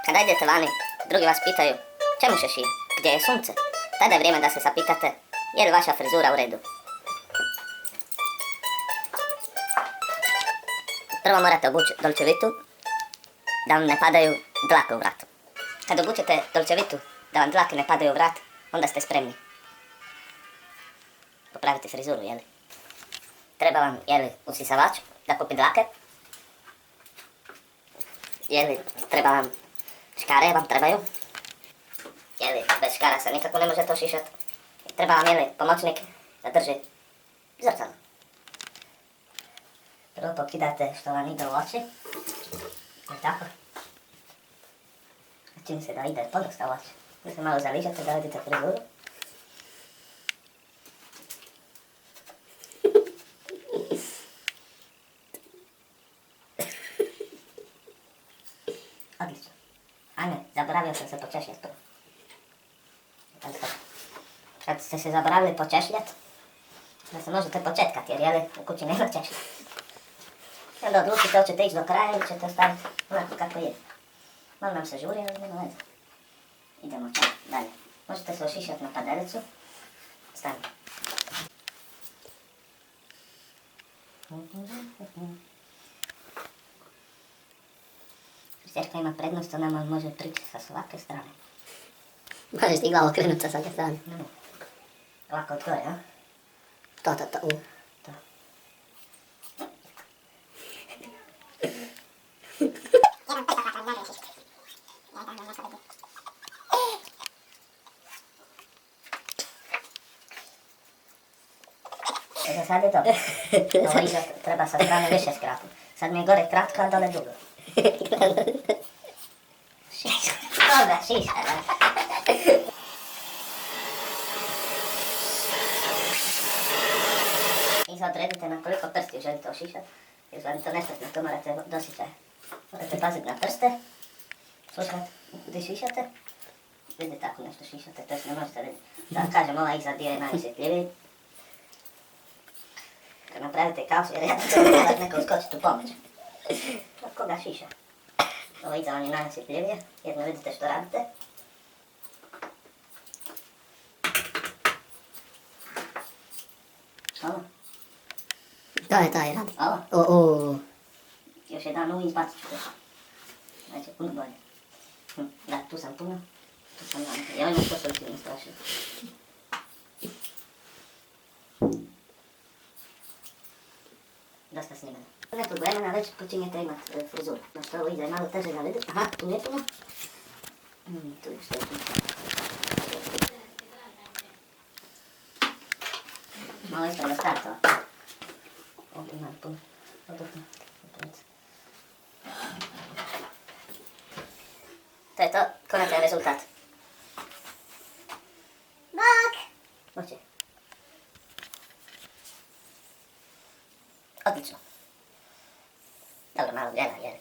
Kada idete vani, drugi vas pitaju čemu šešir, gdje je sunce, tada je vrijeme da se zapitate je li vaša frizura u redu. Prvo morate obući Dolce Vitu da vam ne padaju dlake u vrat. Kad obučete Dolce Vitu da vam dlake ne padaju u vrat, onda ste spremni popraviti frizuru, jeli? Treba vam, jeli, usisavač da kupi dlake. Jeli, treba vam škare, vam trebaju. Jeli, bez škara se nikako ne može to šišat. Treba vam, jeli, pomoćnik da drži zrcalo. Prvo pokidate što vam ide u oči. I tako. Čini se da ide podosta u oči. Vi se malo zaližete da vidite frizuru. Odlično. Ajme, zaboravio sam se počešljati prvo. Kad ste se zaboravili počešljati, da se možete početkati jer jeli u kući nema češlja. I onda odlučite hoćete ići do kraja ili ćete ostaviti onako kako je. Malo nam se žuri, ali nema veze. Idemo čak dalje. Možete se ošišati na padelicu. Stavimo. Frizerka ima prednost, ona nam može prići sa svake strane. Možeš ti glavu okrenuti sa svake strane. Ne. Ovako od gore, a? To. To. Sad je dobro. Ovo iza treba sa strane više skratiti. Sad mi je gore kratko, a dole dugo. Šiša. Dobra, šiša. I sad odredite na koliko prsti želite ošišati. Jer vam to nespretno, to morate dosjećaj. Morate paziti na prste. Slušati gdje šišate. Vidite tako nešto šišate, to ne možete vidjeti. Da vam kažem, ovaj iza dio je najosjetljiviji. Kad napravite kaos, vjerojatno će vam neko uskočiti u pomoć. Od koga šiša? Ovo iza vam je najosjetljivije, jer ne vidite što radite. Ovo? To je radi. Ovo? Još jedan u izbacit ću to. Znači, puno bolje. Da, tu sam puno. Tu sam malo. Ja imam posolitivno strašno. Dosta snimeno. Nekog vremena već počinjete imati frizuru. Znači ovo iza je malo teže da vidite. Aha, tu nije puno. Tu je što je puno. Malo ispred startova. Ovdje imam puno. Odupno. To je to, konačan rezultat. Bok! Moće. Odlično. Dobro, malo vjela, jer